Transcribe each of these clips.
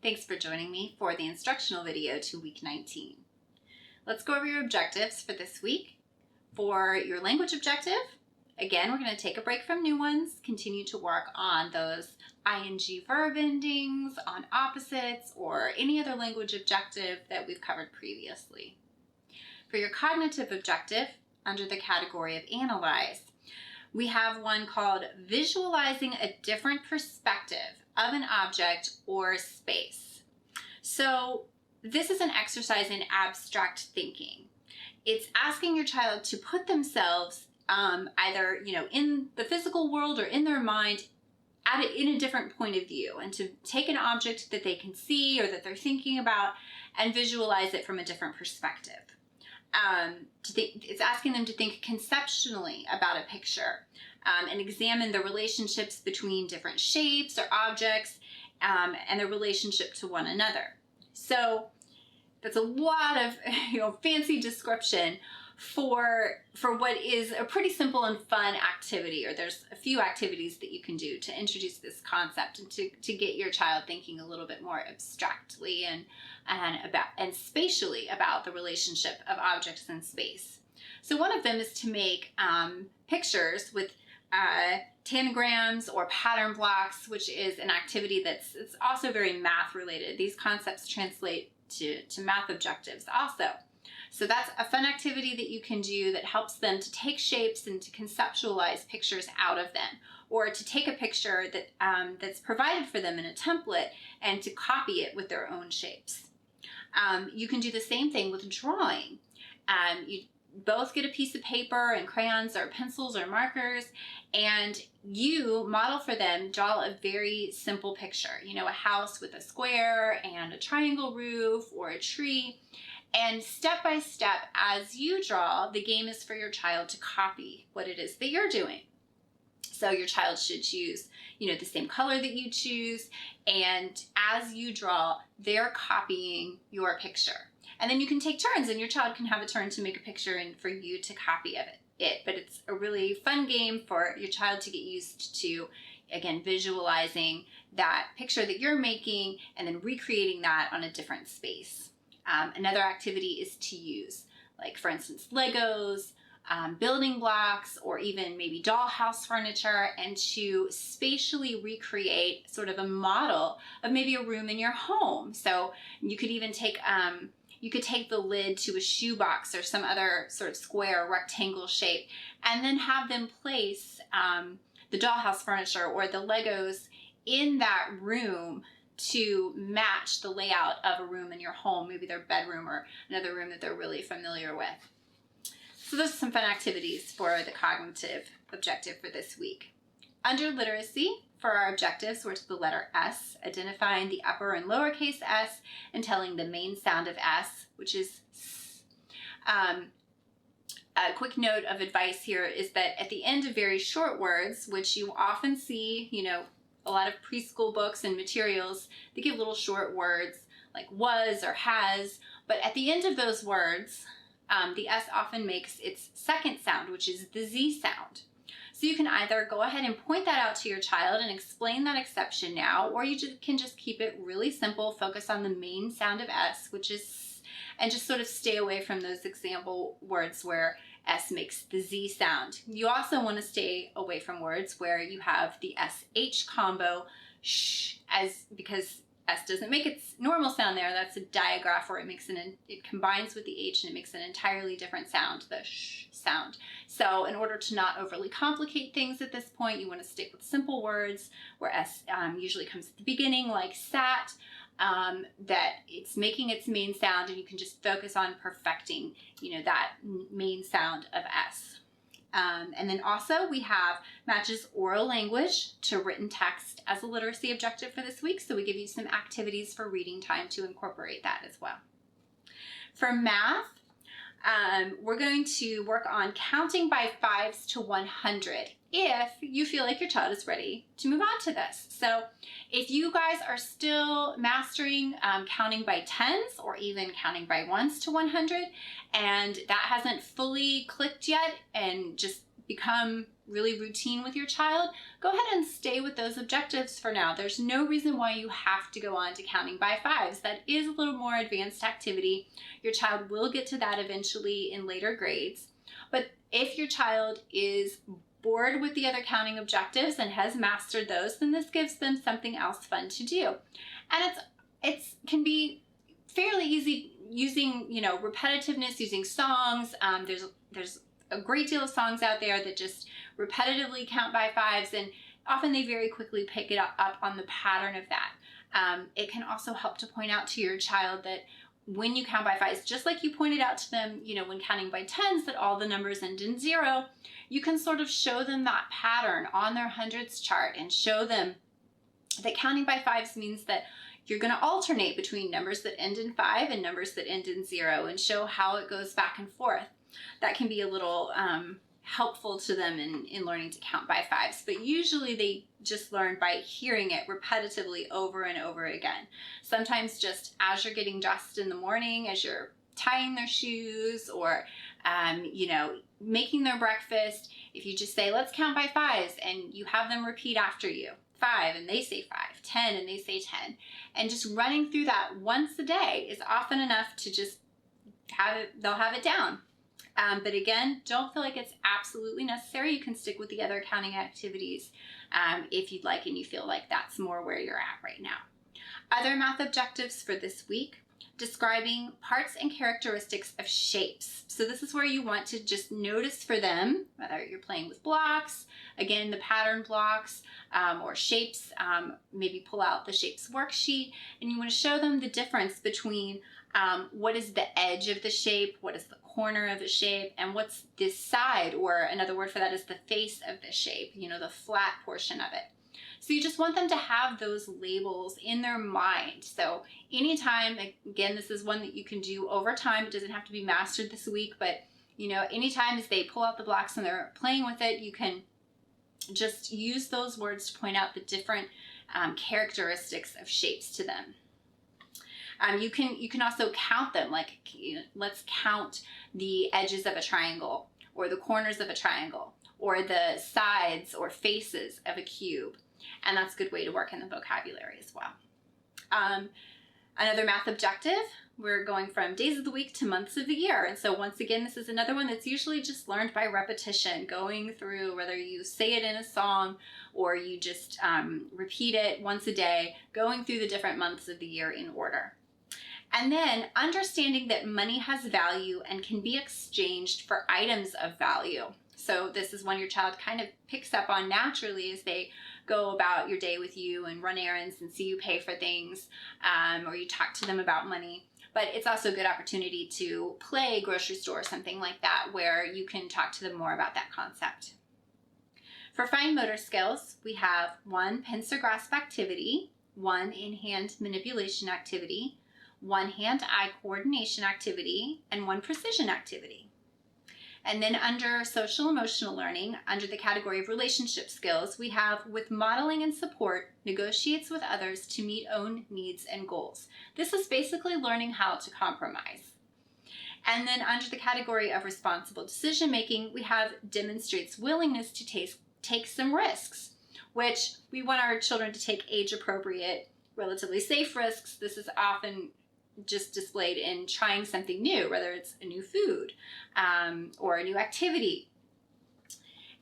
Thanks for joining me for the instructional video to week 19. Let's go over your objectives for this week. For your language objective, again, we're going to take a break from new ones, continue to work on those ing verb endings, on opposites, or any other language objective that we've covered previously. For your cognitive objective, under the category of analyze, we have one called visualizing a different perspective of an object or space. So this is an exercise in abstract thinking. It's asking your child to put themselves either in the physical world or in their mind in a different point of view, and to take an object that they can see or that they're thinking about and visualize it from a different perspective. It's asking them to think conceptually about a picture and examine the relationships between different shapes or objects and their relationship to one another. So that's a lot of fancy description for what is a pretty simple and fun activity, or there's a few activities that you can do to introduce this concept and to get your child thinking a little bit more abstractly and spatially about the relationship of objects in space. So one of them is to make pictures with tanagrams or pattern blocks, which is an activity it's also very math related. These concepts translate to math objectives also. So that's a fun activity that you can do that helps them to take shapes and to conceptualize pictures out of them, or to take a picture that's provided for them in a template and to copy it with their own shapes. You can do the same thing with drawing. You both get a piece of paper and crayons or pencils or markers, and you model for them, draw a very simple picture, a house with a square and a triangle roof or a tree. And step by step, as you draw, the game is for your child to copy what it is that you're doing. So your child should choose, the same color that you choose, and as you draw, they're copying your picture. And then you can take turns, and your child can have a turn to make a picture and for you to copy of it. But it's a really fun game for your child to get used to, again, visualizing that picture that you're making and then recreating that on a different space. Another activity is to use, like for instance, Legos, building blocks, or even maybe dollhouse furniture, and to spatially recreate sort of a model of maybe a room in your home. So you could even take the lid to a shoebox or some other sort of square or rectangle shape, and then have them place the dollhouse furniture or the Legos in that room to match the layout of a room in your home, maybe their bedroom or another room that they're really familiar with. So those are some fun activities for the cognitive objective for this week. Under literacy, for our objectives, we're to the letter S, identifying the upper and lowercase s and telling the main sound of S, which is S. A quick note of advice here is that at the end of very short words, which you often see, a lot of preschool books and materials, they give little short words like was or has, but at the end of those words, the S often makes its second sound, which is the Z sound. So you can either go ahead and point that out to your child and explain that exception now, or you can just keep it really simple, focus on the main sound of S, which is, and just sort of stay away from those example words where S makes the Z sound. You also want to stay away from words where you have the SH combo, sh, because S doesn't make its normal sound there. That's a digraph where it combines with the H and it makes an entirely different sound, the sh sound. So in order to not overly complicate things at this point, you want to stick with simple words where S usually comes at the beginning, like sat, that it's making its main sound, and you can just focus on perfecting, that main sound of S. And then also we have matches oral language to written text as a literacy objective for this week. So we give you some activities for reading time to incorporate that as well. For math, we're going to work on counting by fives to 100 if you feel like your child is ready to move on to this. So if you guys are still mastering counting by tens or even counting by ones to 100, and that hasn't fully clicked yet, and just become really routine with your child, go ahead and stay with those objectives for now. There's no reason why you have to go on to counting by fives. That is a little more advanced activity. Your child will get to that eventually in later grades. But if your child is bored with the other counting objectives and has mastered those, then this gives them something else fun to do. And it can be fairly easy using, repetitiveness, using songs. There's a great deal of songs out there that just repetitively count by fives, and often they very quickly pick it up on the pattern of that. It can also help to point out to your child that when you count by fives, just like you pointed out to them, when counting by tens, that all the numbers end in 0, you can sort of show them that pattern on their hundreds chart and show them that counting by fives means that you're going to alternate between numbers that end in 5 and numbers that end in 0, and show how it goes back and forth. That can be a little helpful to them in learning to count by fives, but usually they just learn by hearing it repetitively over and over again. Sometimes just as you're getting dressed in the morning, as you're tying their shoes, or making their breakfast, if you just say, let's count by fives, and you have them repeat after you, 5 and they say 5, 10 and they say 10, and just running through that once a day is often enough to just they'll have it down. But again, don't feel like it's absolutely necessary. You can stick with the other counting activities if you'd like, and you feel like that's more where you're at right now. Other math objectives for this week: describing parts and characteristics of shapes. So this is where you want to just notice for them, whether you're playing with blocks, again, the pattern blocks, or shapes, maybe pull out the shapes worksheet, and you want to show them the difference between what is the edge of the shape, what is the corner of the shape, and what's this side, or another word for that is the face of the shape, the flat portion of it. So you just want them to have those labels in their mind. So anytime, again, this is one that you can do over time. It doesn't have to be mastered this week, but anytime as they pull out the blocks and they're playing with it, you can just use those words to point out the different characteristics of shapes to them. You can also count them, like let's count the edges of a triangle, or the corners of a triangle, or the sides or faces of a cube. And that's a good way to work in the vocabulary as well. Another math objective, we're going from days of the week to months of the year. And so once again, this is another one that's usually just learned by repetition, going through, whether you say it in a song or you just repeat it once a day, going through the different months of the year in order. And then understanding that money has value and can be exchanged for items of value. So this is one your child kind of picks up on naturally as they go about your day with you and run errands and see you pay for things, or you talk to them about money. But it's also a good opportunity to play grocery store or something like that, where you can talk to them more about that concept. For fine motor skills, we have 1 pincer grasp activity, 1 in-hand manipulation activity, 1 hand-eye coordination activity, and 1 precision activity. And then under social emotional learning, under the category of relationship skills, we have with modeling and support, negotiates with others to meet own needs and goals. This is basically learning how to compromise. And then under the category of responsible decision making, we have demonstrates willingness to take some risks, which we want our children to take age appropriate, relatively safe risks. This is often just displayed in trying something new, whether it's a new food or a new activity.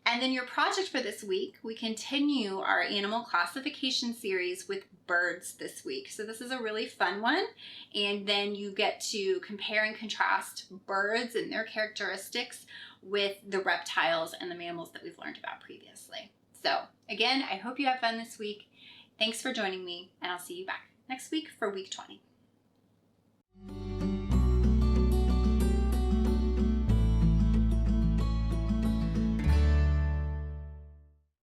And then your project for this week, we continue our animal classification series with birds this week. So this is a really fun one. And then you get to compare and contrast birds and their characteristics with the reptiles and the mammals that we've learned about previously. So again, I hope you have fun this week. Thanks for joining me, and I'll see you back next week for week 20.